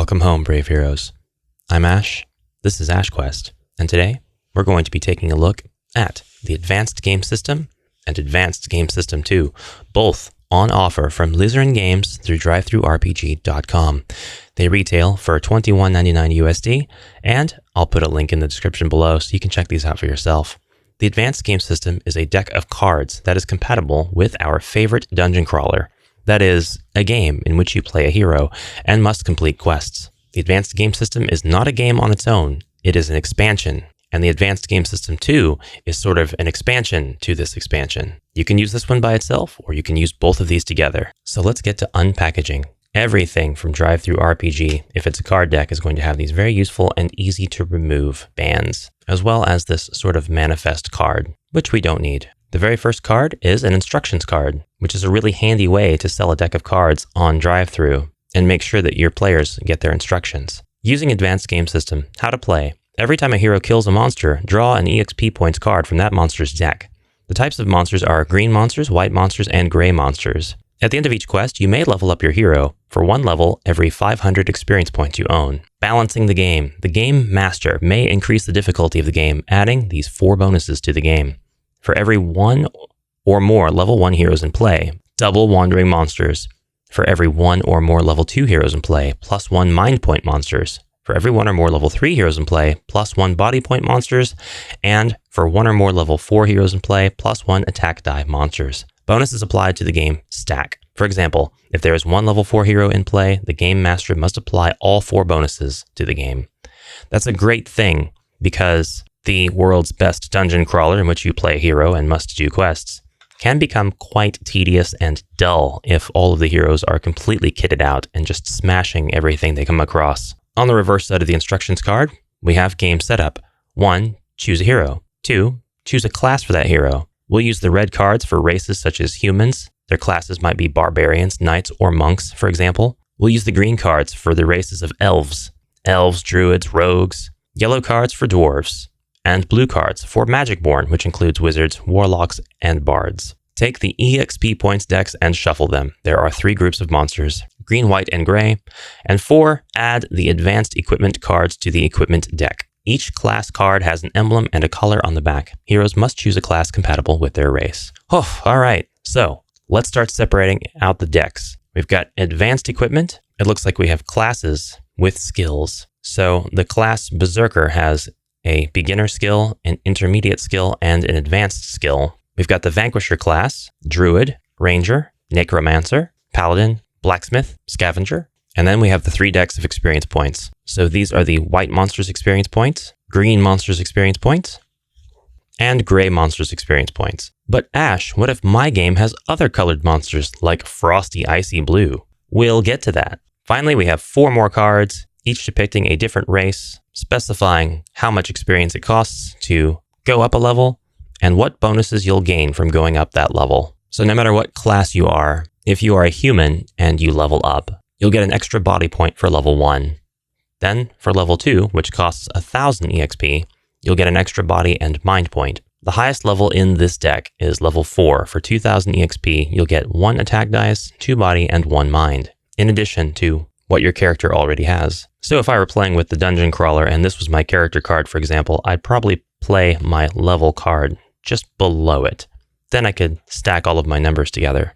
Welcome home, brave heroes. I'm Ash, this is HeroQuest, and today we're going to be taking a look at the Advanced Game System and Advanced Game System 2, both on offer from Lizuren Games through drivethrurpg.com. They retail for $21.99 USD, and I'll put a link in the description below so you can check these out for yourself. The Advanced Game System is a deck of cards that is compatible with our favorite dungeon crawler. That is, a game in which you play a hero and must complete quests. The Advanced Game System is not a game on its own, it is an expansion, and the Advanced Game System 2 is sort of an expansion to this expansion. You can use this one by itself, or you can use both of these together. So let's get to unpackaging. Everything from DriveThruRPG, if it's a card deck, is going to have these very useful and easy to remove bands, as well as this sort of manifest card, which we don't need. The very first card is an instructions card, which is a really handy way to sell a deck of cards on DriveThru and make sure that your players get their instructions. Using Advanced Game System, how to play. Every time a hero kills a monster, draw an EXP points card from that monster's deck. The types of monsters are green monsters, white monsters, and gray monsters. At the end of each quest, you may level up your hero for 1 level every 500 experience points you own. Balancing the game. The Game Master may increase the difficulty of the game, adding these 4 bonuses to the game. For every 1 or more level 1 heroes in play, double wandering monsters. For every 1 or more level 2 heroes in play, +1 mind point monsters. For every 1 or more level 3 heroes in play, +1 body point monsters. And for 1 or more level 4 heroes in play, +1 attack die monsters. Bonuses applied to the game stack. For example, if there is 1 level 4 hero in play, the Game Master must apply all 4 bonuses to the game. That's a great thing because the world's best dungeon crawler in which you play a hero and must do quests can become quite tedious and dull if all of the heroes are completely kitted out and just smashing everything they come across. On the reverse side of the instructions card, we have game setup. 1, choose a hero. 2, choose a class for that hero. We'll use the red cards for races such as humans. Their classes might be barbarians, knights, or monks, for example. We'll use the green cards for the races of elves, druids, rogues. Yellow cards for dwarves. And blue cards for Magicborn, which includes wizards, warlocks, and bards. Take the EXP points decks and shuffle them. There are 3 groups of monsters, green, white, and gray. And 4, add the advanced equipment cards to the equipment deck. Each class card has an emblem and a color on the back. Heroes must choose a class compatible with their race. All right, so let's start separating out the decks. We've got advanced equipment. It looks like we have classes with skills. So the class Berserker has a beginner skill, an intermediate skill, and an advanced skill. We've got the Vanquisher class, Druid, Ranger, Necromancer, Paladin, Blacksmith, Scavenger, and then we have the 3 decks of experience points. So these are the white monsters experience points, green monsters experience points, and gray monsters experience points. But Ash, what if my game has other colored monsters like Frosty Icy Blue? We'll get to that. Finally, we have 4 more cards, each depicting a different race, specifying how much experience it costs to go up a level and what bonuses you'll gain from going up that level. So no matter what class you are, if you are a human and you level up, you'll get an extra body point for level 1. Then for level 2, which costs 1,000 EXP, you'll get an extra body and mind point. The highest level in this deck is level 4. For 2,000 EXP, you'll get 1 attack dice, 2 body, and 1 mind, in addition to what your character already has. So if I were playing with the dungeon crawler and this was my character card, for example, I'd probably play my level card just below it. Then I could stack all of my numbers together.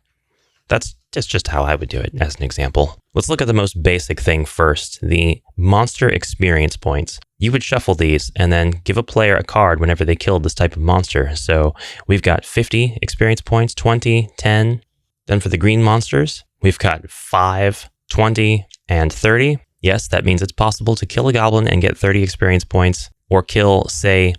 That's just how I would do it as an example. Let's look at the most basic thing first, the monster experience points. You would shuffle these and then give a player a card whenever they killed this type of monster. So we've got 50 experience points, 20, 10. Then for the green monsters, we've got 5, 20, and 30. Yes, that means it's possible to kill a goblin and get 30 experience points, or kill, say,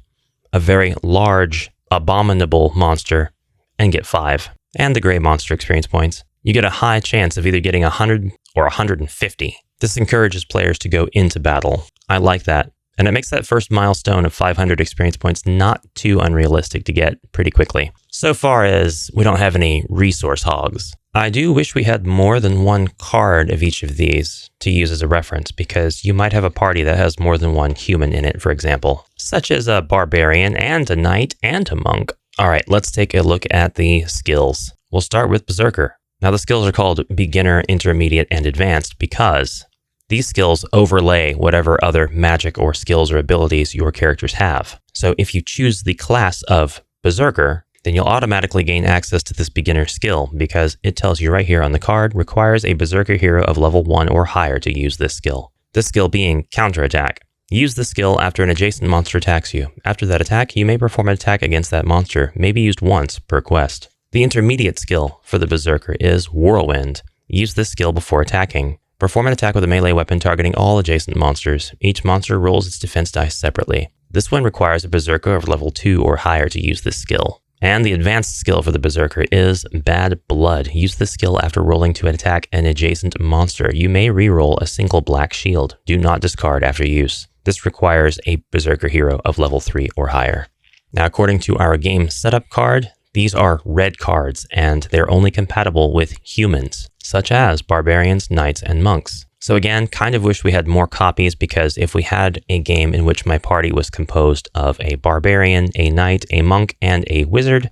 a very large, abominable monster and get 5. And the gray monster experience points. You get a high chance of either getting 100 or 150. This encourages players to go into battle. I like that. And it makes that first milestone of 500 experience points not too unrealistic to get pretty quickly. So far as we don't have any resource hogs. I do wish we had more than 1 card of each of these to use as a reference, because you might have a party that has more than 1 human in it, for example, such as a barbarian and a knight and a monk. All right, let's take a look at the skills. We'll start with Berserker. Now the skills are called beginner, intermediate, and advanced because These skills overlay whatever other magic or skills or abilities your characters have. So if you choose the class of Berserker, then you'll automatically gain access to this beginner skill because it tells you right here on the card, requires a Berserker hero of level 1 or higher to use this skill. This skill being counterattack. Use the skill after an adjacent monster attacks you. After that attack, you may perform an attack against that monster, maybe used once per quest. The intermediate skill for the Berserker is Whirlwind. Use this skill before attacking. Perform an attack with a melee weapon targeting all adjacent monsters. Each monster rolls its defense dice separately. This one requires a Berserker of level 2 or higher to use this skill. And the advanced skill for the Berserker is Bad Blood. Use this skill after rolling to attack an adjacent monster. You may reroll a single black shield. Do not discard after use. This requires a Berserker hero of level 3 or higher. Now, according to our game setup card, these are red cards, and they're only compatible with humans, such as barbarians, knights, and monks. So again, kind of wish we had more copies, because if we had a game in which my party was composed of a barbarian, a knight, a monk, and a wizard,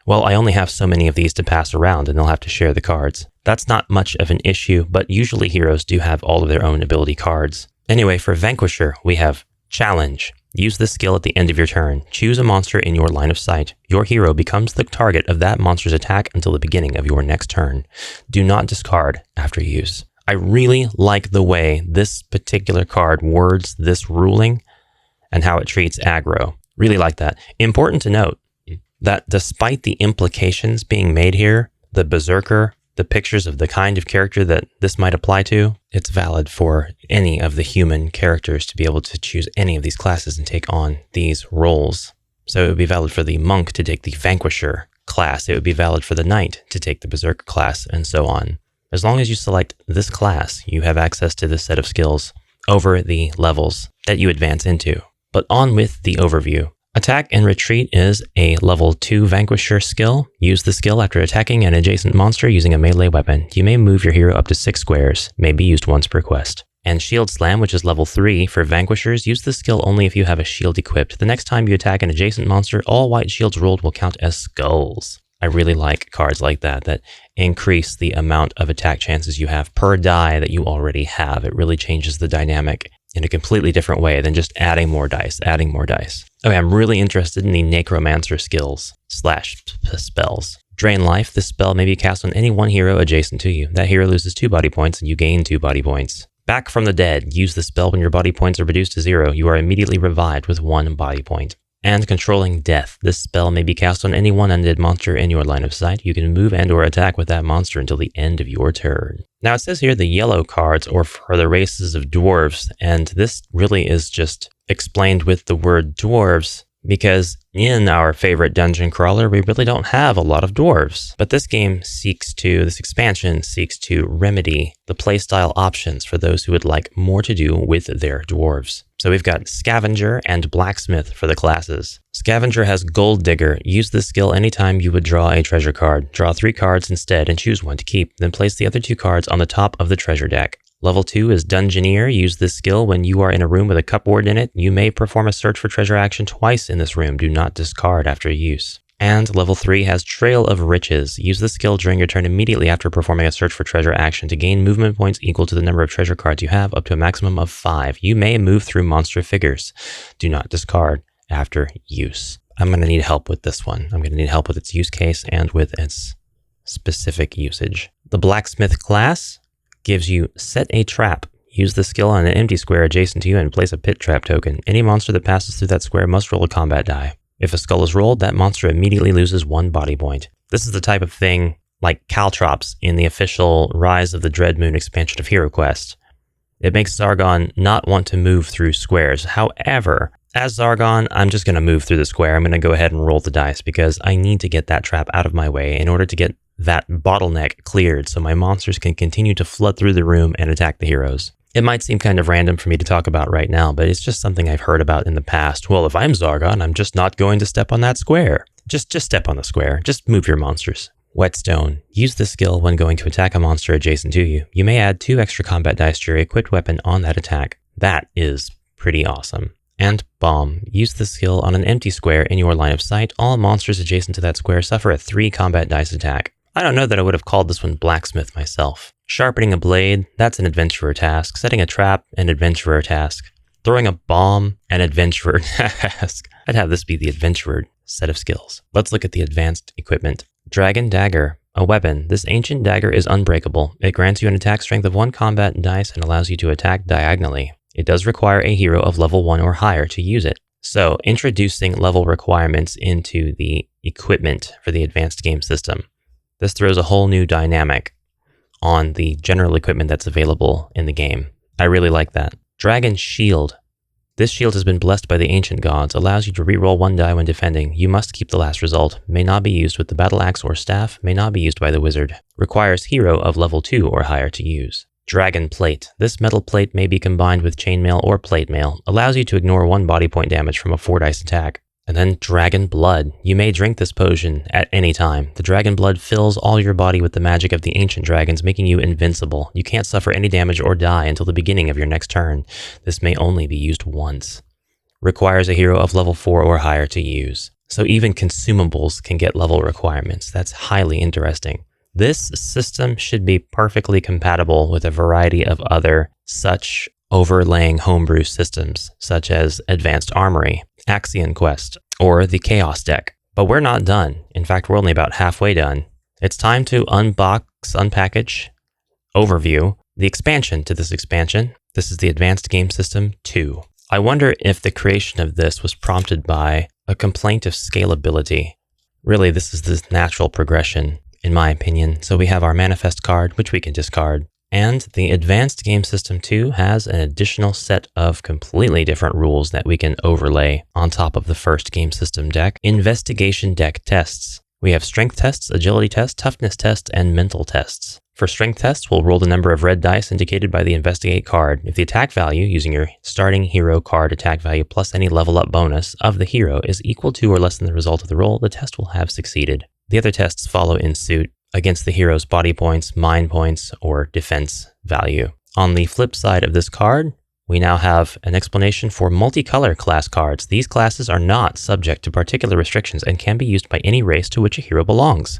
well, I only have so many of these to pass around, and they'll have to share the cards. That's not much of an issue, but usually heroes do have all of their own ability cards. Anyway, for Vanquisher, we have Challenge. Use this skill at the end of your turn. Choose a monster in your line of sight. Your hero becomes the target of that monster's attack until the beginning of your next turn. Do not discard after use. I really like the way this particular card words this ruling and how it treats aggro. Really like that. Important to note that despite the implications being made here, the Berserker, the pictures of the kind of character that this might apply to, it's valid for any of the human characters to be able to choose any of these classes and take on these roles. So it would be valid for the monk to take the Vanquisher class. It would be valid for the knight to take the Berserker class, and so on. As long as you select this class, you have access to this set of skills over the levels that you advance into. But on with the overview. Attack and Retreat is a level 2 Vanquisher skill. Use the skill after attacking an adjacent monster using a melee weapon. You may move your hero up to 6 squares, may be used once per quest. And Shield Slam, which is level 3 for Vanquishers, use the skill only if you have a shield equipped. The next time you attack an adjacent monster, all white shields rolled will count as skulls. I really like cards like that increase the amount of attack chances you have per die that you already have. It really changes the dynamic in a completely different way than just adding more dice. Okay, I'm really interested in the Necromancer skills / spells. Drain Life. This spell may be cast on any one hero adjacent to you. That hero loses 2 body points and you gain 2 body points. Back from the Dead. Use the spell when your body points are reduced to 0. You are immediately revived with 1 body point. And Controlling Death. This spell may be cast on any one undead monster in your line of sight. You can move and or attack with that monster until the end of your turn. Now it says here the yellow cards are for the races of dwarves, and this really is just explained with the word dwarves because in our favorite dungeon crawler, we really don't have a lot of dwarves. But this expansion seeks to remedy the playstyle options for those who would like more to do with their dwarves. So we've got Scavenger and Blacksmith for the classes. Scavenger has Gold Digger. Use this skill anytime you would draw a treasure card. Draw 3 cards instead and choose one to keep. Then place the other 2 cards on the top of the treasure deck. Level 2 is Dungeoneer. Use this skill when you are in a room with a cupboard in it. You may perform a search for treasure action twice in this room. Do not discard after use. And level 3 has Trail of Riches. Use the skill during your turn immediately after performing a search for treasure action to gain movement points equal to the number of treasure cards you have, up to a maximum of 5. You may move through monster figures. Do not discard after use. I'm going to need help with this one. I'm going to need help with its use case and with its specific usage. The Blacksmith class gives you Set a Trap. Use the skill on an empty square adjacent to you and place a pit trap token. Any monster that passes through that square must roll a combat die. If a skull is rolled, that monster immediately loses 1 body point. This is the type of thing like Caltrops in the official Rise of the Dreadmoon expansion of HeroQuest. It makes Zargon not want to move through squares. However, as Zargon, I'm just going to move through the square. I'm going to go ahead and roll the dice because I need to get that trap out of my way in order to get that bottleneck cleared so my monsters can continue to flood through the room and attack the heroes. It might seem kind of random for me to talk about right now, but it's just something I've heard about in the past. Well, if I'm Zargon, I'm just not going to step on that square. Just step on the square. Just move your monsters. Whetstone. Use this skill when going to attack a monster adjacent to you. You may add 2 extra combat dice to your equipped weapon on that attack. That is pretty awesome. And Bomb. Use this skill on an empty square in your line of sight. All monsters adjacent to that square suffer a 3 combat dice attack. I don't know that I would have called this one blacksmith myself. Sharpening a blade, that's an adventurer task. Setting a trap, an adventurer task. Throwing a bomb, an adventurer task. I'd have this be the adventurer set of skills. Let's look at the advanced equipment. Dragon Dagger, a weapon. This ancient dagger is unbreakable. It grants you an attack strength of 1 combat dice and allows you to attack diagonally. It does require a hero of level 1 or higher to use it. So, introducing level requirements into the equipment for the advanced game system. This throws a whole new dynamic on the general equipment that's available in the game. I really like that. Dragon Shield. This shield has been blessed by the ancient gods, allows you to reroll 1 die when defending. You must keep the last result. May not be used with the battle axe or staff. May not be used by the wizard. Requires hero of level 2 or higher to use. Dragon Plate. This metal plate may be combined with chainmail or plate mail. Allows you to ignore 1 body point damage from a 4 dice attack. And then Dragon Blood. You may drink this potion at any time. The Dragon Blood fills all your body with the magic of the ancient dragons, making you invincible. You can't suffer any damage or die until the beginning of your next turn. This may only be used once. Requires a hero of level 4 or higher to use. So even consumables can get level requirements. That's highly interesting. This system should be perfectly compatible with a variety of other such overlaying homebrew systems, such as Advanced Armory, Axion Quest, or the Chaos deck. But we're not done. In fact, we're only about halfway done. It's time to unbox, unpackage, overview the expansion to this expansion. This is the Advanced Game System 2. I wonder if the creation of this was prompted by a complaint of scalability. Really, this is the natural progression, in my opinion. So we have our manifest card, which we can discard. And the Advanced Game System 2 has an additional set of completely different rules that we can overlay on top of the first game system deck. Investigation deck tests. We have strength tests, agility tests, toughness tests, and mental tests. For strength tests, we'll roll the number of red dice indicated by the investigate card. If the attack value, using your starting hero card attack value plus any level up bonus of the hero, is equal to or less than the result of the roll, the test will have succeeded. The other tests follow in suit against the hero's body points, mind points, or defense value. On the flip side of this card, we now have an explanation for multicolor class cards. These classes are not subject to particular restrictions and can be used by any race to which a hero belongs.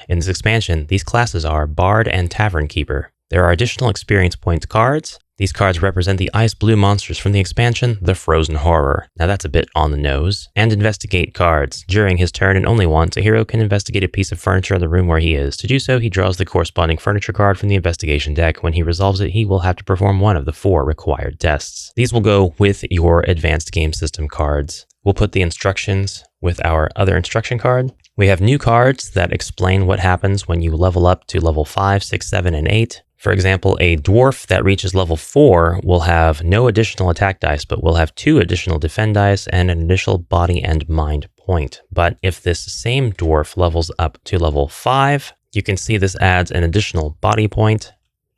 In this expansion, these classes are Bard and Tavern Keeper. There are additional experience points cards. These cards represent the ice blue monsters from the expansion, the Frozen Horror. Now that's a bit on the nose. And investigate cards. During his turn and only once, a hero can investigate a piece of furniture in the room where he is. To do so, he draws the corresponding furniture card from the investigation deck. When he resolves it, he will have to perform one of the 4 required tests. These will go with your advanced game system cards. We'll put the instructions with our other instruction card. We have new cards that explain what happens when you level up to level 5, 6, 7, and 8. For example, a dwarf that reaches level 4 will have no additional attack dice, but will have 2 additional defend dice and an additional body and mind point. But if this same dwarf levels up to level 5, you can see this adds an additional body point.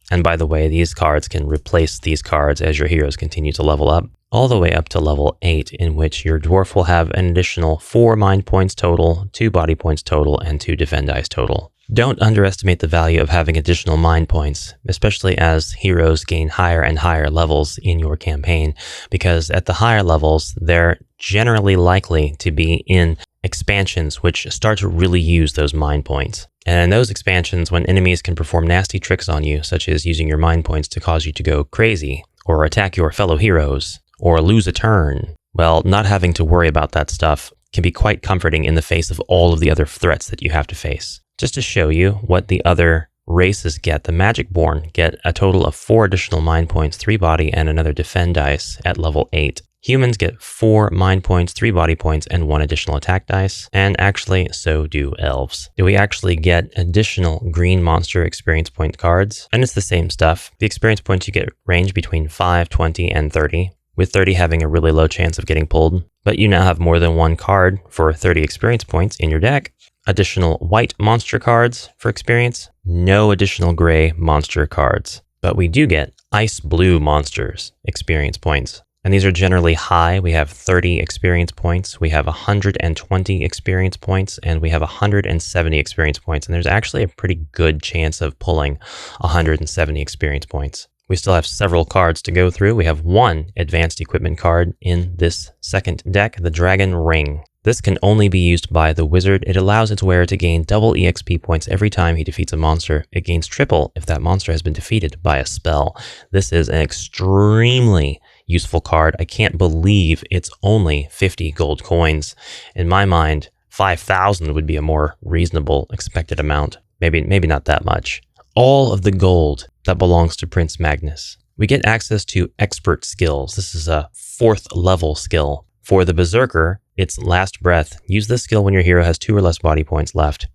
And by the way, these cards can replace these cards as your heroes continue to level up, all the way up to level 8, in which your dwarf will have an additional 4 mind points total, 2 body points total, and 2 defend dice total. Don't underestimate the value of having additional mind points, especially as heroes gain higher and higher levels in your campaign, because at the higher levels, they're generally likely to be in expansions which start to really use those mind points. And in those expansions, when enemies can perform nasty tricks on you, such as using your mind points to cause you to go crazy, or attack your fellow heroes, or lose a turn, well, not having to worry about that stuff can be quite comforting in the face of all of the other threats that you have to face. Just to show you what the other races get, the Magicborn get a total of 4 additional mind points, 3 body, and another defend dice at level 8. Humans get 4 mind points, 3 body points, and 1 additional attack dice, and actually so do elves. We actually get additional green monster experience point cards, and it's the same stuff. The experience points you get range between 5, 20, and 30, with 30 having a really low chance of getting pulled, but you now have more than 1 card for 30 experience points in your deck. Additional white monster cards for experience, no additional gray monster cards, but we do get ice blue monsters experience points. And these are generally high. We have 30 experience points, we have 120 experience points, and we have 170 experience points. And there's actually a pretty good chance of pulling 170 experience points. We still have several cards to go through. We have 1 advanced equipment card in this second deck, the Dragon Ring. This can only be used by the wizard. It allows its wearer to gain double EXP points every time he defeats a monster. It gains triple if that monster has been defeated by a spell. This is an extremely useful card. I can't believe it's only 50 gold coins. In my mind, 5,000 would be a more reasonable expected amount. Maybe not that much. All of the gold that belongs to Prince Magnus. We get access to expert skills. This is a 4th level skill. For the Berserker, it's Last Breath. Use this skill when your hero has 2 or less body points left.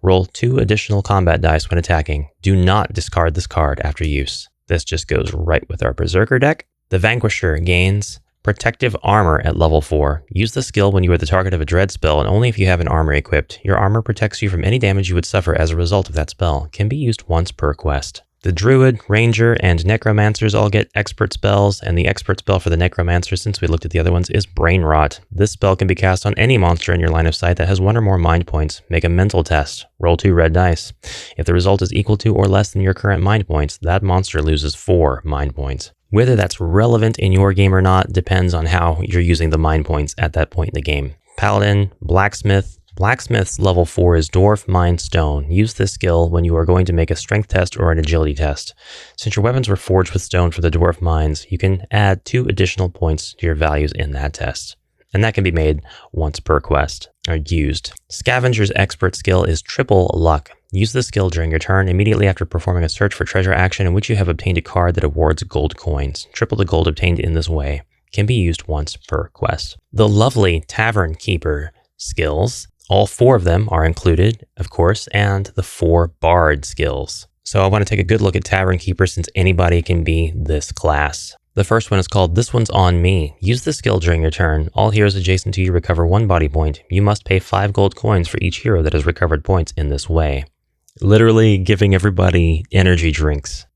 Roll 2 additional combat dice when attacking. Do not discard this card after use. This just goes right with our Berserker deck. The Vanquisher gains Protective Armor at level 4. Use the skill when you are the target of a dread spell and only if you have an armor equipped. Your armor protects you from any damage you would suffer as a result of that spell. Can be used once per quest. The Druid, Ranger, and Necromancers all get expert spells, and the expert spell for the Necromancer, since we looked at the other ones, is Brain Rot. This spell can be cast on any monster in your line of sight that has 1 or more mind points. Make a mental test. Roll 2 red dice. If the result is equal to or less than your current mind points, that monster loses 4 mind points. Whether that's relevant in your game or not depends on how you're using the mind points at that point in the game. Paladin, Blacksmith. Blacksmith's level 4 is Dwarf Mind Stone. Use this skill when you are going to make a strength test or an agility test. Since your weapons were forged with stone for the Dwarf Mines, you can add 2 additional points to your values in that test. And that can be made once per quest, or used. Scavenger's expert skill is Triple Luck. Use this skill during your turn immediately after performing a search for treasure action in which you have obtained a card that awards gold coins. Triple the gold obtained in this way. Can be used once per quest. The lovely Tavern Keeper skills. All 4 of them are included, of course, and the 4 Bard skills. So I want to take a good look at Tavern Keeper since anybody can be this class. The first one is called This One's On Me. Use the skill during your turn. All heroes adjacent to you recover 1 body point. You must pay 5 gold coins for each hero that has recovered points in this way. Literally giving everybody energy drinks.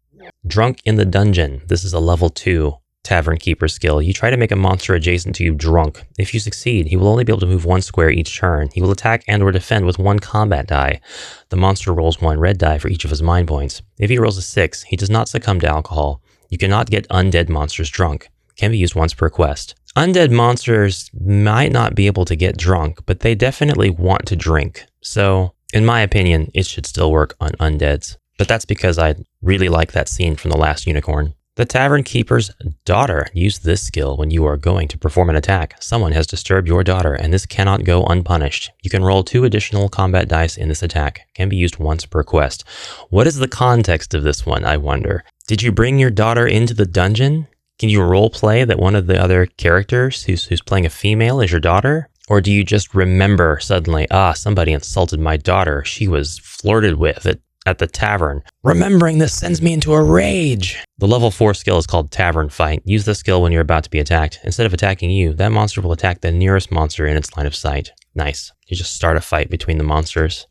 Drunk in the Dungeon. This is a level 2 Tavern Keeper skill. You try to make a monster adjacent to you drunk. If you succeed, he will only be able to move 1 square each turn. He will attack and or defend with 1 combat die. The monster rolls 1 red die for each of his mind points. If he rolls a 6, he does not succumb to alcohol. You cannot get undead monsters drunk. Can be used once per quest. Undead monsters might not be able to get drunk, but they definitely want to drink. So, in my opinion, it should still work on undeads. But that's because I really like that scene from The Last Unicorn. The Tavern Keeper's Daughter. Use this skill when you are going to perform an attack. Someone has disturbed your daughter, and this cannot go unpunished. You can roll 2 additional combat dice in this attack. Can be used once per quest. What is the context of this one, I wonder? Did you bring your daughter into the dungeon? Can you role play that one of the other characters who's playing a female is your daughter? Or do you just remember suddenly, somebody insulted my daughter. She was flirted with at the tavern. Remembering this sends me into a rage. The level 4 skill is called Tavern Fight. Use this skill when you're about to be attacked. Instead of attacking you, that monster will attack the nearest monster in its line of sight. Nice. You just start a fight between the monsters.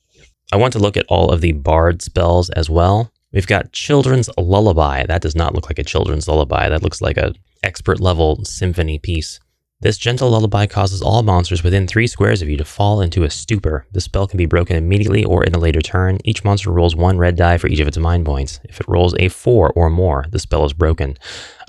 I want to look at all of the Bard spells as well. We've got Children's Lullaby. That does not look like a children's lullaby. That looks like a expert level symphony piece. This gentle lullaby causes all monsters within 3 squares of you to fall into a stupor. The spell can be broken immediately or in a later turn. Each monster rolls 1 red die for each of its mind points. If it rolls a 4 or more, the spell is broken.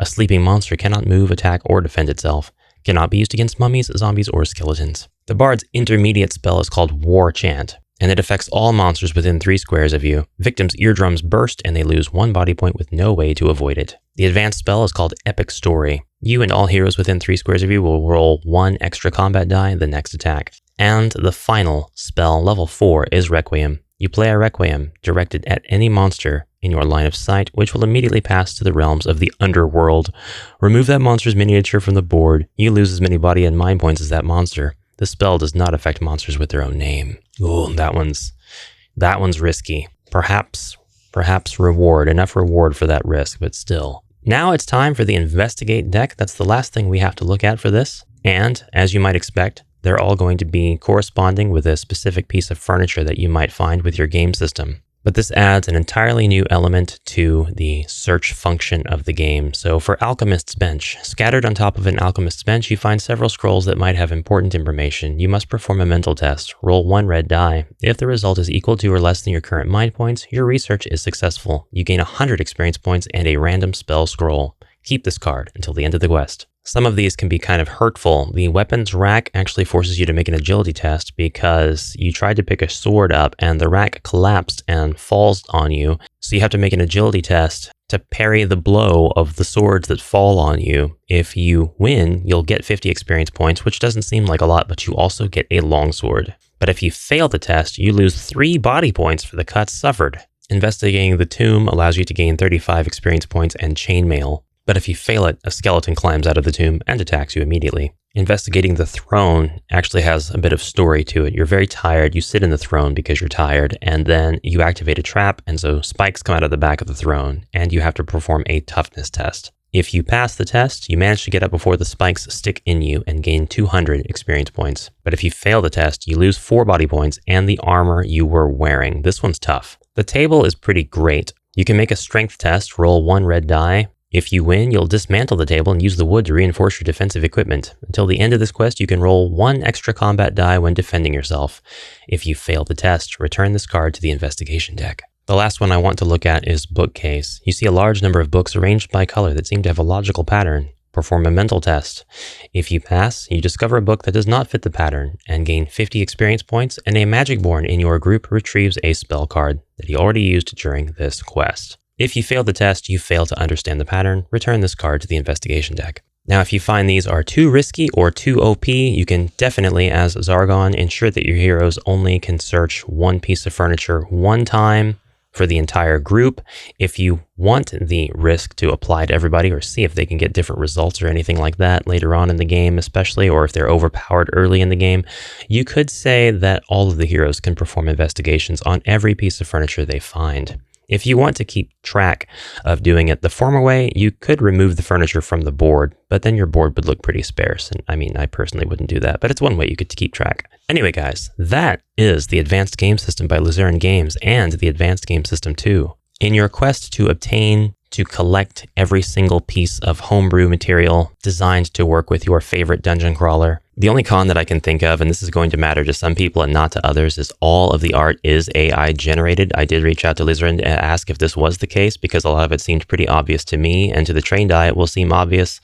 A sleeping monster cannot move, attack, or defend itself. Cannot be used against mummies, zombies, or skeletons. The Bard's intermediate spell is called War Chant, and it affects all monsters within 3 squares of you. Victims' eardrums burst and they lose 1 body point with no way to avoid it. The advanced spell is called Epic Story. You and all heroes within 3 squares of you will roll 1 extra combat die the next attack. And the final spell, level 4, is Requiem. You play a Requiem directed at any monster in your line of sight, which will immediately pass to the realms of the underworld. Remove that monster's miniature from the board. You lose as many body and mind points as that monster. The spell does not affect monsters with their own name. Ooh, that one's risky. Perhaps enough reward for that risk, but still. Now it's time for the Investigate deck. That's the last thing we have to look at for this. And as you might expect, they're all going to be corresponding with a specific piece of furniture that you might find with your game system. But this adds an entirely new element to the search function of the game. So for Alchemist's Bench, scattered on top of an Alchemist's Bench, you find several scrolls that might have important information. You must perform a mental test. Roll 1 red die. If the result is equal to or less than your current mind points, your research is successful. You gain 100 experience points and a random spell scroll. Keep this card until the end of the quest. Some of these can be kind of hurtful. The weapons rack actually forces you to make an agility test because you tried to pick a sword up and the rack collapsed and falls on you. So you have to make an agility test to parry the blow of the swords that fall on you. If you win, you'll get 50 experience points, which doesn't seem like a lot, but you also get a longsword. But if you fail the test, you lose 3 body points for the cuts suffered. Investigating the tomb allows you to gain 35 experience points and chainmail. But if you fail it, a skeleton climbs out of the tomb and attacks you immediately. Investigating the throne actually has a bit of story to it. You're very tired, you sit in the throne because you're tired, and then you activate a trap, and so spikes come out of the back of the throne, and you have to perform a toughness test. If you pass the test, you manage to get up before the spikes stick in you and gain 200 experience points. But if you fail the test, you lose 4 body points and the armor you were wearing. This one's tough. The table is pretty great. You can make a strength test, roll 1 red die. If you win, you'll dismantle the table and use the wood to reinforce your defensive equipment. Until the end of this quest, you can roll 1 extra combat die when defending yourself. If you fail the test, return this card to the investigation deck. The last one I want to look at is bookcase. You see a large number of books arranged by color that seem to have a logical pattern. Perform a mental test. If you pass, you discover a book that does not fit the pattern and gain 50 experience points, and a Magicborn in your group retrieves a spell card that he already used during this quest. If you fail the test, you fail to understand the pattern, return this card to the investigation deck. Now, if you find these are too risky or too OP, you can definitely, as Zargon, ensure that your heroes only can search 1 piece of furniture 1 time for the entire group. If you want the risk to apply to everybody or see if they can get different results or anything like that later on in the game, especially, or if they're overpowered early in the game, you could say that all of the heroes can perform investigations on every piece of furniture they find. If you want to keep track of doing it the former way, you could remove the furniture from the board, but then your board would look pretty sparse. And I mean, I personally wouldn't do that, but it's one way you could keep track. Anyway, guys, that is the Advanced Game System by Lizuren Games and the Advanced Game System 2. In your quest to collect every single piece of homebrew material designed to work with your favorite dungeon crawler, the only con that I can think of, and this is going to matter to some people and not to others, is all of the art is AI generated. I did reach out to Lizuren to ask if this was the case because a lot of it seemed pretty obvious to me, and to the trained eye it will seem obvious.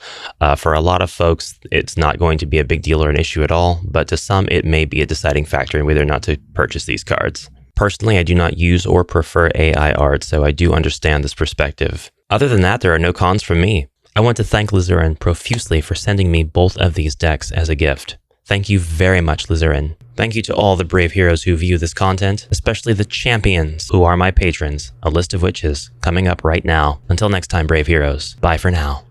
For a lot of folks, it's not going to be a big deal or an issue at all, but to some it may be a deciding factor in whether or not to purchase these cards. Personally, I do not use or prefer AI art, so I do understand this perspective. Other than that, there are no cons from me. I want to thank Lizuren profusely for sending me both of these decks as a gift. Thank you very much, Lizuren. Thank you to all the brave heroes who view this content, especially the champions who are my patrons, a list of which is coming up right now. Until next time, brave heroes, bye for now.